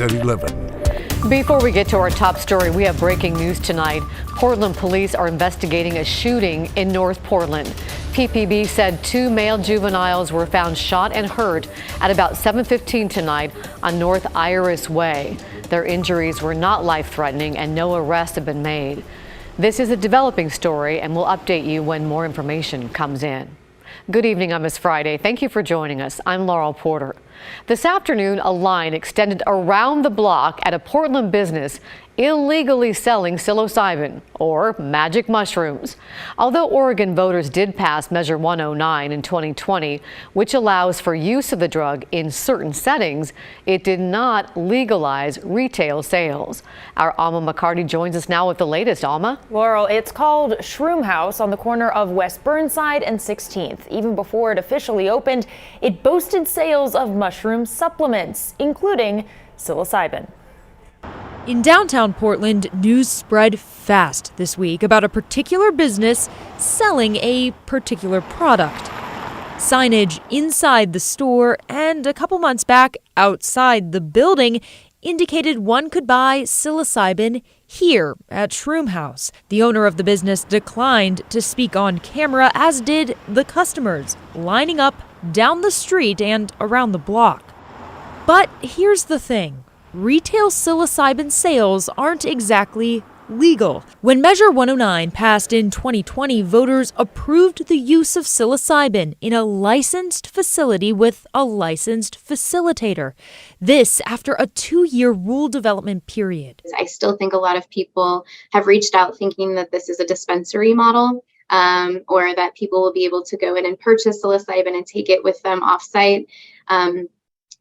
at 11. Before we get to our top story, we have breaking news tonight. Portland police are investigating a shooting in North Portland. PPB said 2 male juveniles were found shot and hurt at about 7:15 tonight on North Iris Way. Their injuries were not life-threatening and no arrests have been made. This is a developing story and we'll update you when more information comes in. Good evening on this Friday. Thank you for joining us. I'm Laurel Porter. This afternoon, a line extended around the block at a Portland business illegally selling psilocybin, or magic mushrooms. Although Oregon voters did pass Measure 109 in 2020, which allows for use of the drug in certain settings, it did not legalize retail sales. Our Alma McCarty joins us now with the latest. Alma? Laurel, it's called Shroom House on the corner of West Burnside and 16th. Even before it officially opened, it boasted sales of mushroom supplements, including psilocybin. In downtown Portland, news spread fast this week about a particular business selling a particular product. Signage inside the store and a couple months back outside the building indicated one could buy psilocybin here at Shroom House. The owner of the business declined to speak on camera, as did the customers lining up down the street and around the block. But here's the thing. Retail psilocybin sales aren't exactly legal. When Measure 109 passed in 2020, voters approved the use of psilocybin in a licensed facility with a licensed facilitator. This after a 2-year rule development period. I still think a lot of people have reached out thinking that this is a dispensary model. Or that people will be able to go in and purchase psilocybin and take it with them offsite.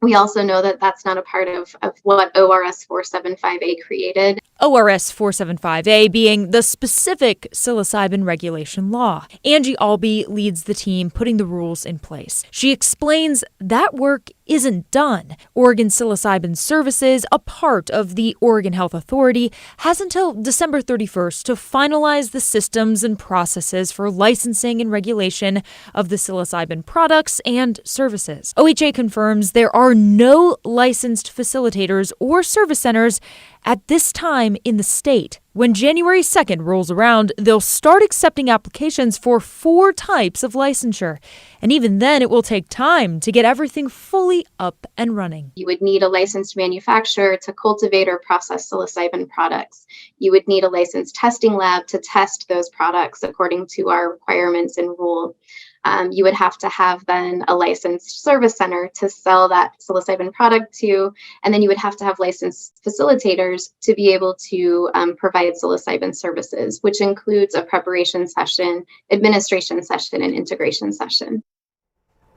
We also know that that's not a part of what ORS 475A created. ORS 475A being the specific psilocybin regulation law. Angie Albee leads the team putting the rules in place. She explains that work isn't done. Oregon Psilocybin Services, a part of the Oregon Health Authority, has until December 31st to finalize the systems and processes for licensing and regulation of the psilocybin products and services. OHA confirms there are no licensed facilitators or service centers at this time in the state. When January 2nd rolls around, they'll start accepting applications for 4 types of licensure. And even then, it will take time to get everything fully up and running. You would need a licensed manufacturer to cultivate or process psilocybin products. You would need a licensed testing lab to test those products according to our requirements and rule. You would have to have then a licensed service center to sell that psilocybin product to, and then you would have to have licensed facilitators to be able to provide psilocybin services, which includes a preparation session, administration session, and integration session.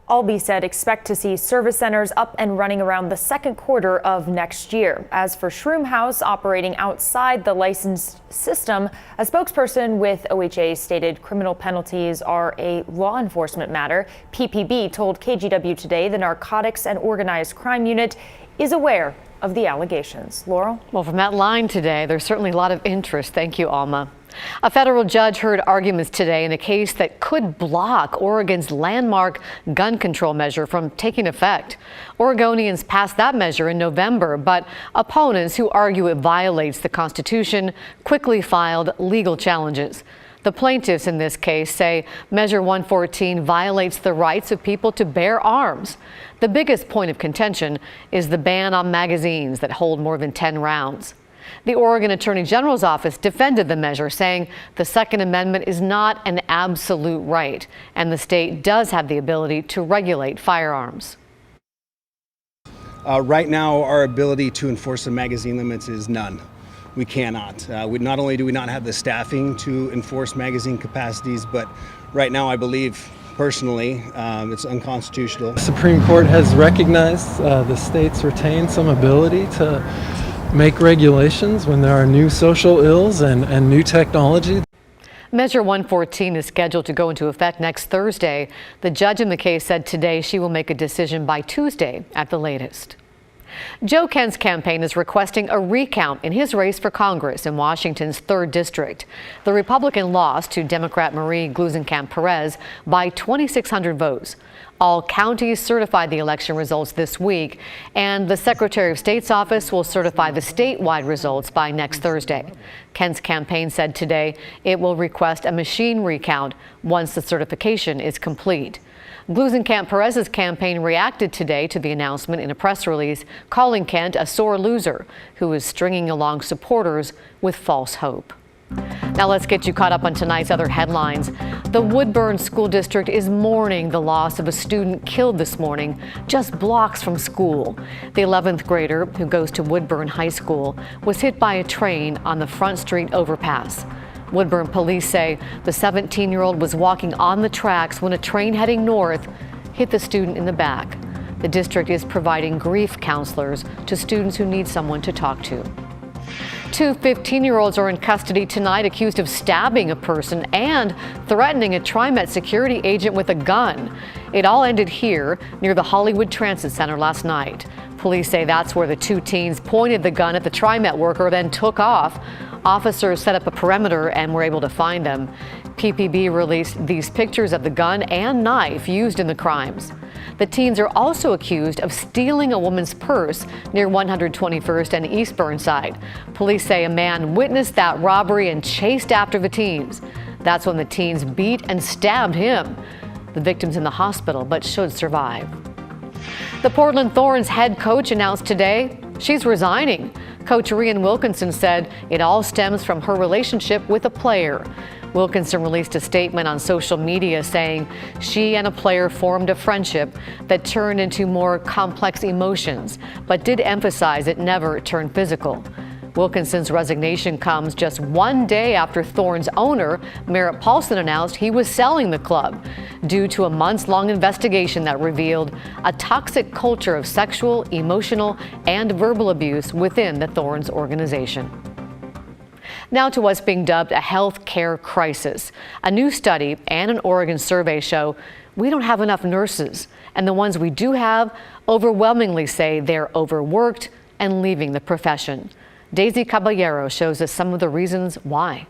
Albee said expect to see service centers up and running around the second quarter of next year. As for Shroom House operating outside the licensed system, a spokesperson with OHA stated criminal penalties are a law enforcement matter. PPB told KGW today the Narcotics and Organized Crime Unit is aware of the allegations. Laurel? Well, from that line today, there's certainly a lot of interest. Thank you, Alma. A federal judge heard arguments today in a case that could block Oregon's landmark gun control measure from taking effect. Oregonians passed that measure in November, but opponents who argue it violates the Constitution quickly filed legal challenges. The plaintiffs in this case say Measure 114 violates the rights of people to bear arms. The biggest point of contention is the ban on magazines that hold more than 10 rounds. The Oregon Attorney General's office defended the measure, saying the Second Amendment is not an absolute right, and the state does have the ability to regulate firearms. Right now, our ability to enforce the magazine limits is none. We cannot. Not only do we not have the staffing to enforce magazine capacities, but right now I believe personally it's unconstitutional. The Supreme Court has recognized the states retain some ability to make regulations when there are new social ills and new technology. Measure 114 is scheduled to go into effect next Thursday. The judge in the case said today she will make a decision by Tuesday at the latest. Joe Kent's campaign is requesting a recount in his race for Congress in Washington's 3rd District. The Republican lost to Democrat Marie Gluesenkamp-Perez by 2,600 votes. All counties certified the election results this week, and the Secretary of State's office will certify the statewide results by next Thursday. Kent's campaign said today it will request a machine recount once the certification is complete. Gluesenkamp-Perez's campaign reacted today to the announcement in a press release, calling Kent a sore loser who is stringing along supporters with false hope. Now let's get you caught up on tonight's other headlines. The Woodburn School District is mourning the loss of a student killed this morning just blocks from school. The 11th grader, who goes to Woodburn High School, was hit by a train on the Front Street overpass. Woodburn police say the 17-year-old was walking on the tracks when a train heading north hit the student in the back. The district is providing grief counselors to students who need someone to talk to. Two 15-year-olds are in custody tonight accused of stabbing a person and threatening a TriMet security agent with a gun. It all ended here near the Hollywood Transit Center last night. Police say that's where the two teens pointed the gun at the TriMet worker, then took off. Officers set up a perimeter and were able to find them. PPB released these pictures of the gun and knife used in the crimes. The teens are also accused of stealing a woman's purse near 121st and East Burnside. Police say a man witnessed that robbery and chased after the teens. That's when the teens beat and stabbed him. The victim's in the hospital but should survive. The Portland Thorns head coach announced today she's resigning. Coach Rian Wilkinson said it all stems from her relationship with a player. Wilkinson released a statement on social media saying she and a player formed a friendship that turned into more complex emotions, but did emphasize it never turned physical. Wilkinson's resignation comes just one day after Thorns owner Merritt Paulson announced he was selling the club due to a months-long investigation that revealed a toxic culture of sexual, emotional, and verbal abuse within the Thorns organization. Now to what's being dubbed a health care crisis. A new study and an Oregon survey show we don't have enough nurses, and the ones we do have overwhelmingly say they're overworked and leaving the profession. Daisy Caballero shows us some of the reasons why.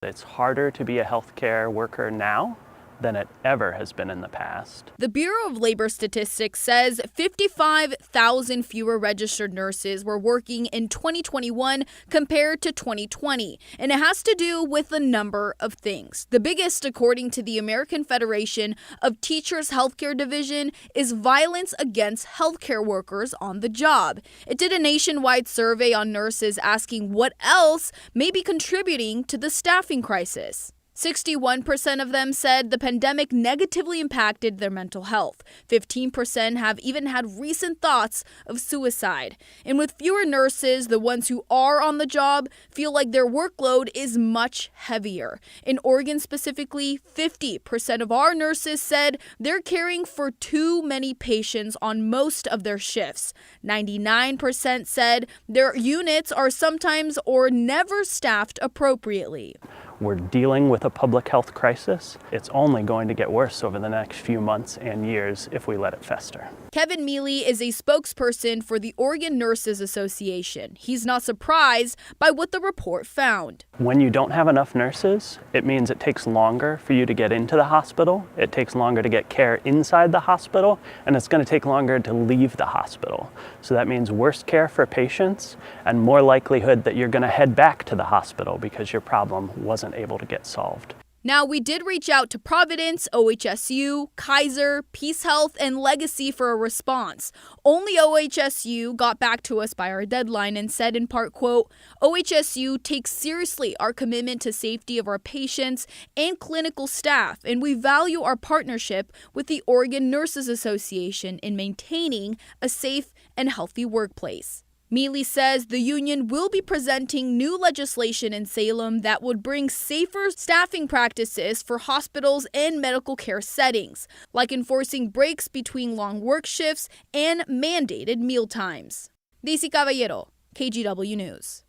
It's harder to be a healthcare worker now than it ever has been in the past. The Bureau of Labor Statistics says 55,000 fewer registered nurses were working in 2021 compared to 2020, and it has to do with a number of things. The biggest, according to the American Federation of Teachers Healthcare Division, is violence against healthcare workers on the job. It did a nationwide survey on nurses asking what else may be contributing to the staffing crisis. 61% of them said the pandemic negatively impacted their mental health. 15% have even had recent thoughts of suicide. And with fewer nurses, the ones who are on the job feel like their workload is much heavier. In Oregon specifically, 50% of our nurses said they're caring for too many patients on most of their shifts. 99% said their units are sometimes or never staffed appropriately. We're dealing with a public health crisis. It's only going to get worse over the next few months and years if we let it fester. Kevin Mealy is a spokesperson for the Oregon Nurses Association. He's not surprised by what the report found. When you don't have enough nurses, it means it takes longer for you to get into the hospital, it takes longer to get care inside the hospital, and it's going to take longer to leave the hospital. So that means worse care for patients and more likelihood that you're going to head back to the hospital because your problem wasn't able to get solved. Now, we did reach out to Providence, OHSU, Kaiser, Peace Health, and Legacy for a response. Only OHSU got back to us by our deadline and said in part, quote, OHSU takes seriously our commitment to safety of our patients and clinical staff, and we value our partnership with the Oregon Nurses Association in maintaining a safe and healthy workplace. Mealy says the union will be presenting new legislation in Salem that would bring safer staffing practices for hospitals and medical care settings, like enforcing breaks between long work shifts and mandated meal times. Daisy Caballero, KGW News.